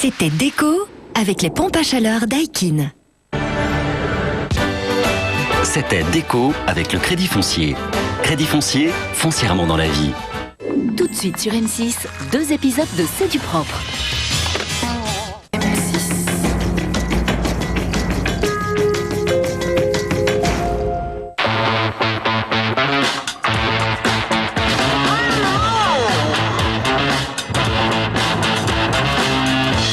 C'était Déco avec les pompes à chaleur Daikin. C'était Déco avec le Crédit Foncier. Crédit Foncier, foncièrement dans la vie. Tout de suite sur M6, 2 épisodes de C'est du propre.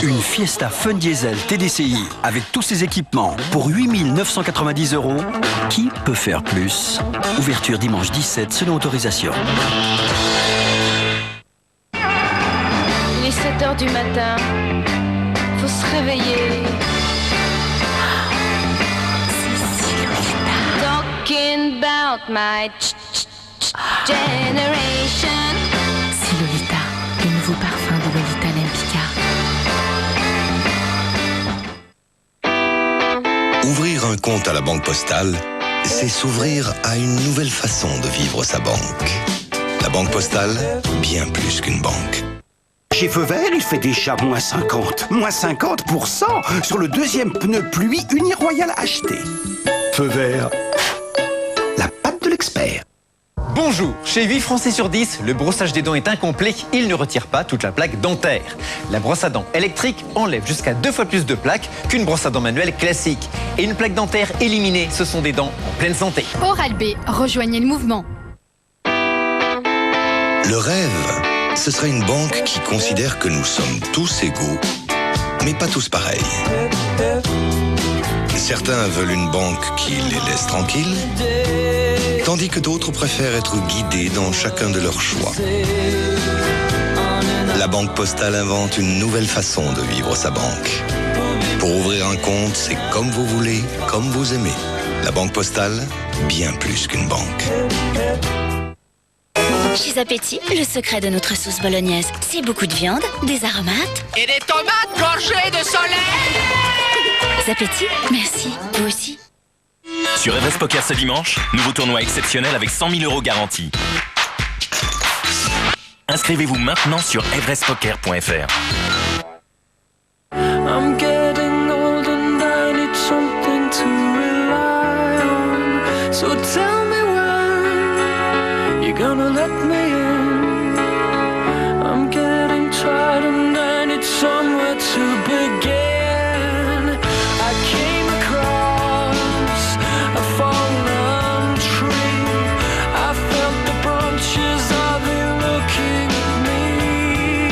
Une Fiesta Fun Diesel TDCi avec tous ses équipements pour 8 990 €. Qui peut faire plus? Ouverture dimanche 17 selon autorisation. Il est 7h du matin. Faut se réveiller. Talking about my generation. C'est Lolita, le nouveau parfum de Lolita Lempicka. Ouvrir un compte à la Banque Postale, c'est s'ouvrir à une nouvelle façon de vivre sa banque. La Banque Postale, bien plus qu'une banque. Chez Feu Vert, il fait déjà moins 50% sur le deuxième pneu pluie Uniroyal acheté. Feu Vert, la patte de l'expert. Bonjour, chez 8 Français sur 10, le brossage des dents est incomplet, il ne retire pas toute la plaque dentaire. La brosse à dents électrique enlève jusqu'à 2 fois plus de plaques qu'une brosse à dents manuelle classique. Et une plaque dentaire éliminée, ce sont des dents en pleine santé. Oral-B, rejoignez le mouvement. Le rêve, ce serait une banque qui considère que nous sommes tous égaux, mais pas tous pareils. Certains veulent une banque qui les laisse tranquilles, tandis que d'autres préfèrent être guidés dans chacun de leurs choix. La Banque Postale invente une nouvelle façon de vivre sa banque. Pour ouvrir un compte, c'est comme vous voulez, comme vous aimez. La Banque Postale, bien plus qu'une banque. Chez Appétit, le secret de notre sauce bolognaise, c'est beaucoup de viande, des aromates et des tomates gorgées de soleil. Appétit, merci, vous aussi. Sur Everest Poker ce dimanche, nouveau tournoi exceptionnel avec 100 000 € garantis. Inscrivez-vous maintenant sur everestpoker.fr. I'm getting old and I need something to rely on. So tell me when you're gonna let me in. I'm getting tired and I need somewhere to begin. I came across a fallen tree. I felt the branches of it looking at me.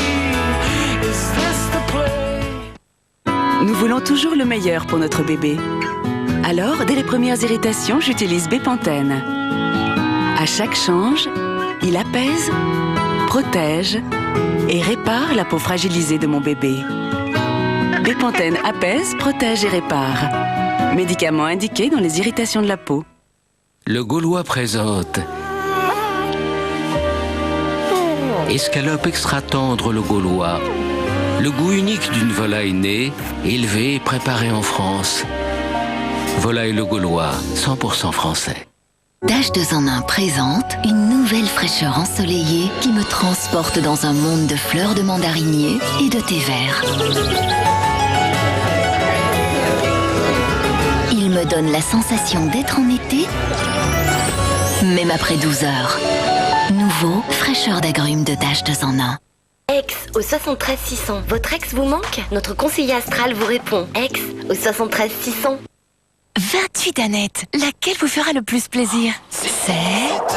Is this the play? Nous voulons toujours le meilleur pour notre bébé. Alors, dès les premières irritations, j'utilise Bepanthen. À chaque change, il apaise, protège et répare la peau fragilisée de mon bébé. Bepanthen apaise, protège et répare. Médicament indiqué dans les irritations de la peau. Le Gaulois présente Escalope extra tendre le Gaulois. Le goût unique d'une volaille née, élevée et préparée en France. Volaille le Gaulois, 100% français. H2 en 1 présente une nouvelle fraîcheur ensoleillée qui me transporte dans un monde de fleurs de mandarinier et de thé vert. Il me donne la sensation d'être en été, même après 12 heures. Nouveau, fraîcheur d'agrumes de H2 en 1. Ex au 73 600. Votre ex vous manque? Notre conseiller astral vous répond. Ex au 73 600. 28 Danettes, laquelle vous fera le plus plaisir? C'est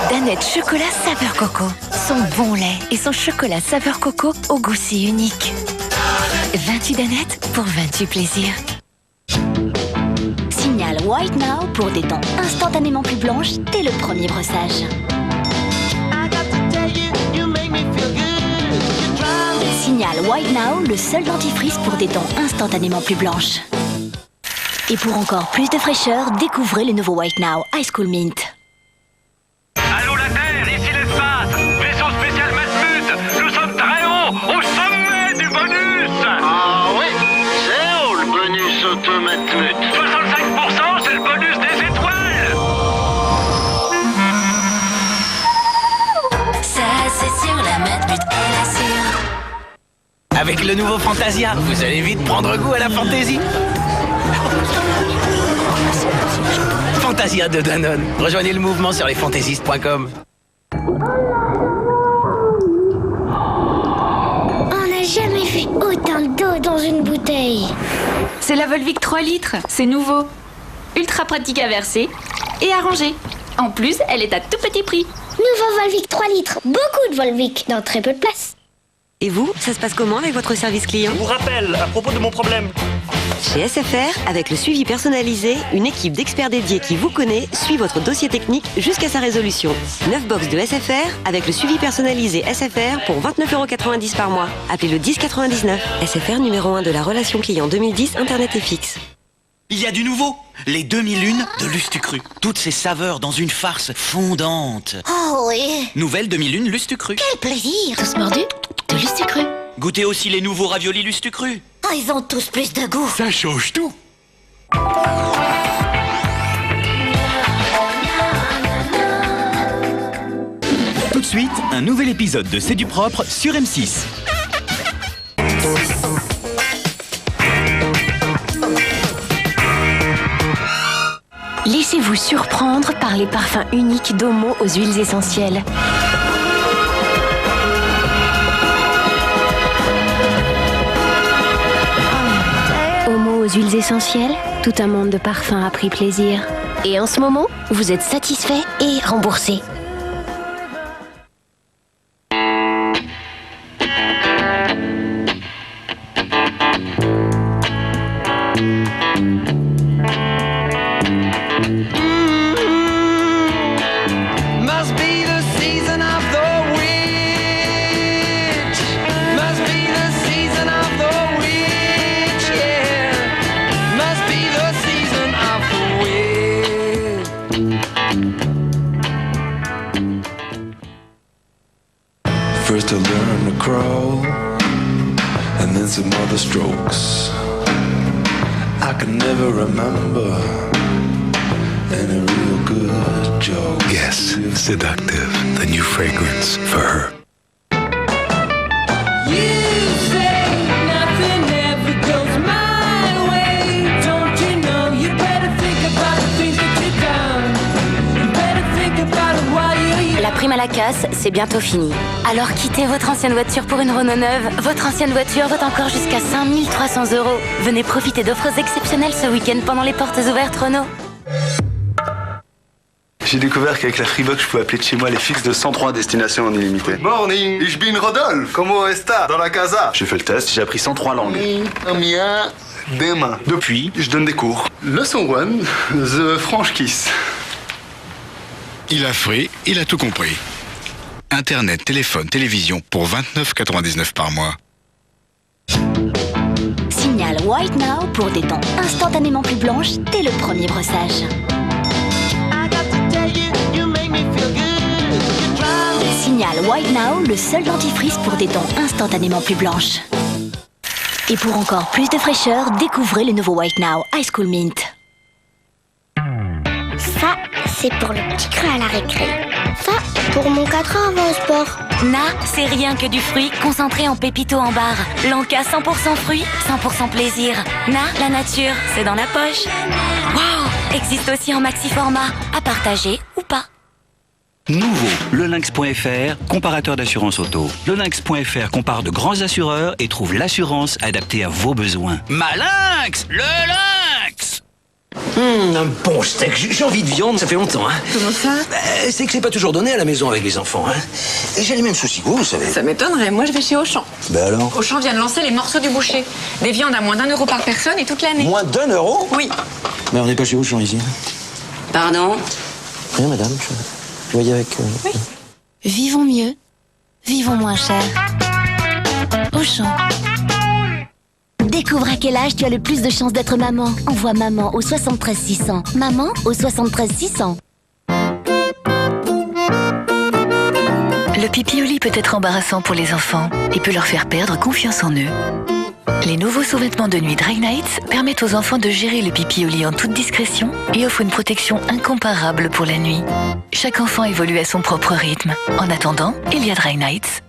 Danette chocolat saveur coco. Son bon lait et son chocolat saveur coco au goût si unique. 28 Danettes pour 28 plaisirs. Signal White Now pour des dents instantanément plus blanches dès le premier brossage. Signal White Now, le seul dentifrice pour des dents instantanément plus blanches. Et pour encore plus de fraîcheur, découvrez le nouveau White Now High School Mint. Allô la Terre, ici l'espace. Vaisseau spécial Matmut. Nous sommes très haut, au sommet du bonus. Ah oui, c'est haut le bonus Automatmut. 65%, c'est le bonus des étoiles. Ça c'est sûr, la Matmut elle assure. Avec le nouveau Fantasia, vous allez vite prendre goût à la fantaisie. Fantasia de Danone. Rejoignez le mouvement sur lesfantaisistes.com. On n'a jamais vu autant d'eau dans une bouteille. C'est la Volvic 3 litres, c'est nouveau. Ultra pratique à verser et à ranger. En plus, elle est à tout petit prix. Nouveau Volvic 3 litres, beaucoup de Volvic dans très peu de place. Et vous, ça se passe comment avec votre service client? Je vous rappelle, à propos de mon problème. Chez SFR, avec le suivi personnalisé, une équipe d'experts dédiés qui vous connaît suit votre dossier technique jusqu'à sa résolution. 9 box de SFR avec le suivi personnalisé SFR pour 29,90 € par mois. Appelez le 1099. SFR numéro 1 de la relation client 2010, Internet et fixe. Il y a du nouveau, les 2001 de Lustucru. Toutes ces saveurs dans une farce fondante. Oh oui. Nouvelle 2001 Lustucru. Quel plaisir. Tous mordus de Lustucru. Goûtez aussi les nouveaux raviolis Lustucru. Oh, ils ont tous plus de goût. Ça change tout. Tout de suite, un nouvel épisode de C'est du propre sur M6. Laissez-vous surprendre par les parfums uniques d'Omo aux huiles essentielles. Omo aux huiles essentielles, tout un monde de parfums a pris plaisir. Et en ce moment, vous êtes satisfait et remboursé. Must be the season of the witch. Must be the season of the witch, yeah. Must be the season of the witch. First I learned to crawl, and then some other strokes. I can never remember any real good joke. Guess Seductive, the new fragrance for her. You say nothing ever goes my way. Don't you know you better think about the things that you've done. You better think about it while you're young. La prime à la casse, c'est bientôt fini. Alors quittez votre ancienne voiture pour une Renault neuve. Votre ancienne voiture vaut encore jusqu'à 5 300 €. Venez profiter d'offres exceptionnelles ce week-end pendant les portes ouvertes Renault. J'ai découvert qu'avec la Freebox, je pouvais appeler de chez moi les fixes de 103 destinations en illimité. Morning, ich bin Rodolphe. Comment está dans la casa? J'ai fait le test, j'ai appris 103 langues. Mia, demain. Depuis, je donne des cours. Leçon 1, The French Kiss. Il a frais, il a tout compris. Internet, téléphone, télévision pour 29,99 € par mois. Signal White Now pour des dents instantanément plus blanches dès le premier brossage. Signal White Now, le seul dentifrice pour des dents instantanément plus blanches. Et pour encore plus de fraîcheur, découvrez le nouveau White Now High School Mint. Ça, c'est pour le petit creux à la récré. Ça, pour mon 4 ans avant le sport. Na, c'est rien que du fruit concentré en pépito en barre. Lanka 100% fruits, 100% plaisir. Na, la nature, c'est dans la poche. Waouh, existe aussi en maxi format, à partager ou pas. Nouveau, Lelynx.fr, comparateur d'assurance auto. Lelynx.fr compare de grands assureurs et trouve l'assurance adaptée à vos besoins. Malynx, le lynx. Un bon steak, j'ai envie de viande, ça fait longtemps. Hein. Comment ça? C'est que c'est pas toujours donné à la maison avec les enfants. Hein. Et j'ai les mêmes soucis que vous savez. Ça m'étonnerait, moi je vais chez Auchan. Ben alors? Auchan vient de lancer les morceaux du boucher. Des viandes à moins d'1 € par personne et toute l'année. Moins d'1 €? Oui. Mais on n'est pas chez Auchan ici. Pardon? Rien madame, je voyais avec... Oui. Vivons mieux, vivons moins cher. Auchan. Découvre à quel âge tu as le plus de chances d'être maman. Envoie maman au 73 600. Maman au 73 600. Le pipi au lit peut être embarrassant pour les enfants et peut leur faire perdre confiance en eux. Les nouveaux sous-vêtements de nuit Dry Nights permettent aux enfants de gérer le pipi au lit en toute discrétion et offrent une protection incomparable pour la nuit. Chaque enfant évolue à son propre rythme. En attendant, il y a Dry Nights.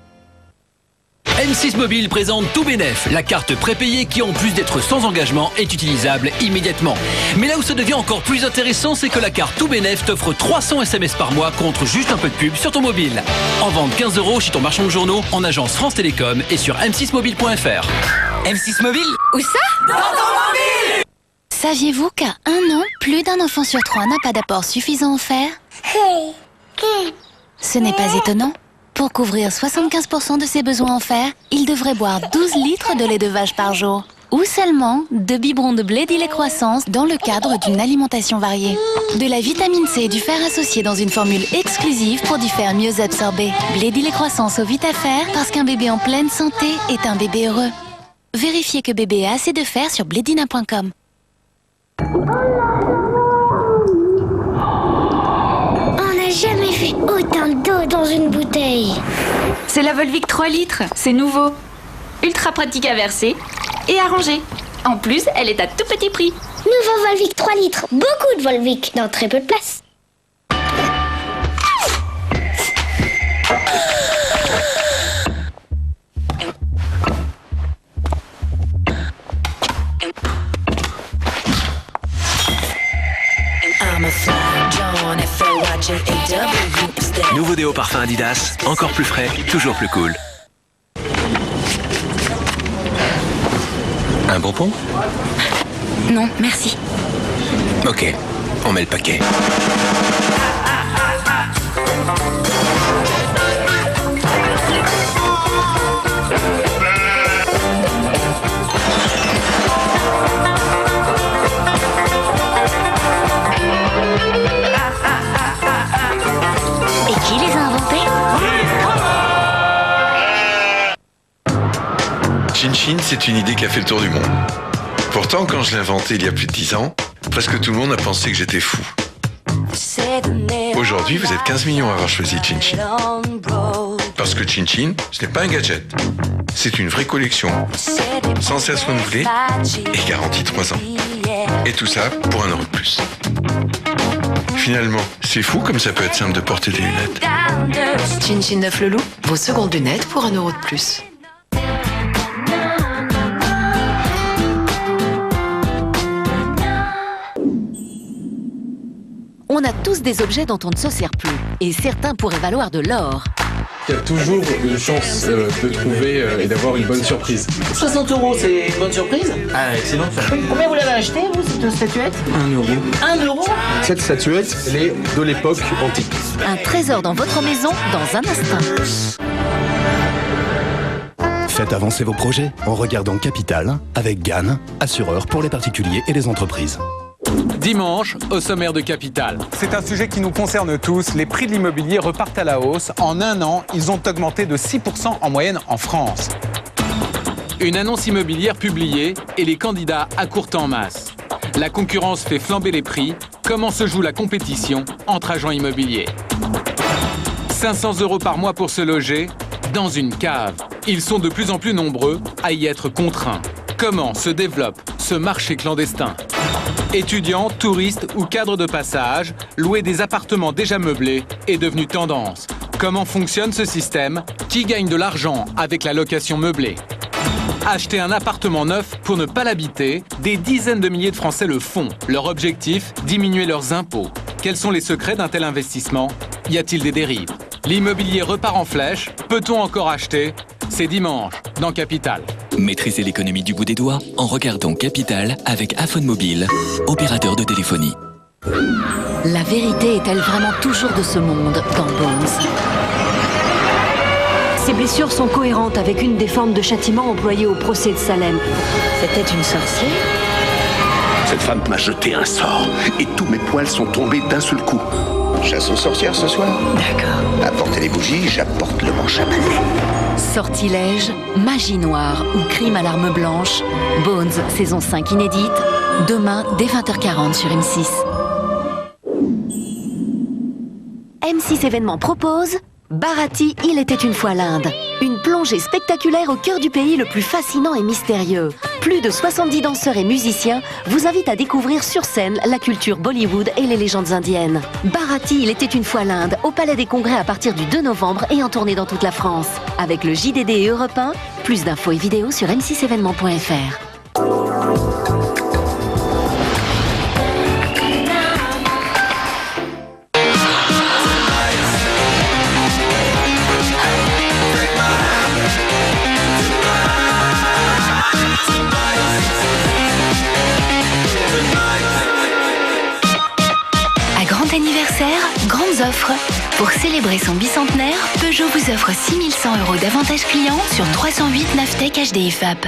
M6 Mobile présente Tout Bénef, la carte prépayée qui, en plus d'être sans engagement, est utilisable immédiatement. Mais là où ça devient encore plus intéressant, c'est que la carte Tout Bénef t'offre 300 SMS par mois contre juste un peu de pub sur ton mobile. En vente 15 € chez ton marchand de journaux, en agence France Télécom et sur m6mobile.fr. M6 Mobile? Où ça? Dans ton mobile! Saviez-vous qu'à 1 an, plus d'un enfant sur 3 n'a pas d'apport suffisant offert? Ce n'est pas étonnant. Pour couvrir 75% de ses besoins en fer, il devrait boire 12 litres de lait de vache par jour. Ou seulement 2 biberons de blé dit croissance dans le cadre d'une alimentation variée. De la vitamine C et du fer associés dans une formule exclusive pour du fer mieux absorbé. Blé dit croissance au VitaFer parce qu'un bébé en pleine santé est un bébé heureux. Vérifiez que bébé a assez de fer sur blédina.com. On n'a jamais vu autant d'eau dans une bouteille. C'est la Volvic 3 litres, c'est nouveau. Ultra pratique à verser et à ranger. En plus, elle est à tout petit prix. Nouveau Volvic 3 litres, beaucoup de Volvic dans très peu de place. Nouveau déo parfum Adidas, encore plus frais, toujours plus cool. Un bonbon? Non, merci. Ok, on met le paquet. Et qui les a inventés? Chin-Chin, c'est une idée qui a fait le tour du monde. Pourtant, quand je l'ai inventé il y a plus de 10 ans, presque tout le monde a pensé que j'étais fou. Aujourd'hui, vous êtes 15 millions à avoir choisi Chin-Chin. Parce que Chin-Chin, ce n'est pas un gadget. C'est une vraie collection, sans cesse renouvelée et garantie 3 ans. Et tout ça pour 1 € de plus. Finalement, c'est fou comme ça peut être simple de porter des lunettes. Chin-Chin 9 le loup, vos secondes lunettes pour 1 € de plus. On a tous des objets dont on ne se sert plus, et certains pourraient valoir de l'or. Il y a toujours une chance de trouver et d'avoir une bonne surprise. 60 €, c'est une bonne surprise? Ah, excellent. Combien vous l'avez acheté, vous, cette statuette? 1 €. 1 €? Cette statuette, elle est de l'époque antique. Un trésor dans votre maison dans un instant. Faites avancer vos projets en regardant Capital avec GAN, assureur pour les particuliers et les entreprises. Dimanche, au sommaire de Capital. C'est un sujet qui nous concerne tous. Les prix de l'immobilier repartent à la hausse. En 1 an, ils ont augmenté de 6% en moyenne en France. Une annonce immobilière publiée et les candidats accourent en masse. La concurrence fait flamber les prix. Comment se joue la compétition entre agents immobiliers? 500 € par mois pour se loger dans une cave. Ils sont de plus en plus nombreux à y être contraints. Comment se développe ce marché clandestin? Étudiants, touristes ou cadres de passage, louer des appartements déjà meublés est devenu tendance. Comment fonctionne ce système? Qui gagne de l'argent avec la location meublée? Acheter un appartement neuf pour ne pas l'habiter, des dizaines de milliers de Français le font. Leur objectif, diminuer leurs impôts. Quels sont les secrets d'un tel investissement? Y a-t-il des dérives? L'immobilier repart en flèche. Peut-on encore acheter? C'est dimanche, dans Capital. Maîtrisez l'économie du bout des doigts en regardant Capital avec iPhone Mobile, opérateur de téléphonie. La vérité est-elle vraiment toujours de ce monde dans Bones? Ces blessures sont cohérentes avec une des formes de châtiment employées au procès de Salem. C'était une sorcière? Cette femme m'a jeté un sort et tous mes poils sont tombés d'un seul coup. Chasse aux sorcières ce soir? D'accord. Apportez les bougies, j'apporte le manche à balai. Sortilège, magie noire ou crime à l'arme blanche. Bones, saison 5 inédite. Demain, dès 20h40 sur M6. M6 événements propose Bharati, il était une fois l'Inde. Une une plongée spectaculaire au cœur du pays le plus fascinant et mystérieux. Plus de 70 danseurs et musiciens vous invitent à découvrir sur scène la culture Bollywood et les légendes indiennes. Bharati, il était une fois l'Inde, au Palais des Congrès à partir du 2 novembre et en tournée dans toute la France. Avec le JDD et Europe 1, plus d'infos et vidéos sur m6événements.fr. Grandes offres. Pour célébrer son bicentenaire, Peugeot vous offre 6100 € d'avantages clients sur 308 Navtec HDI FAP.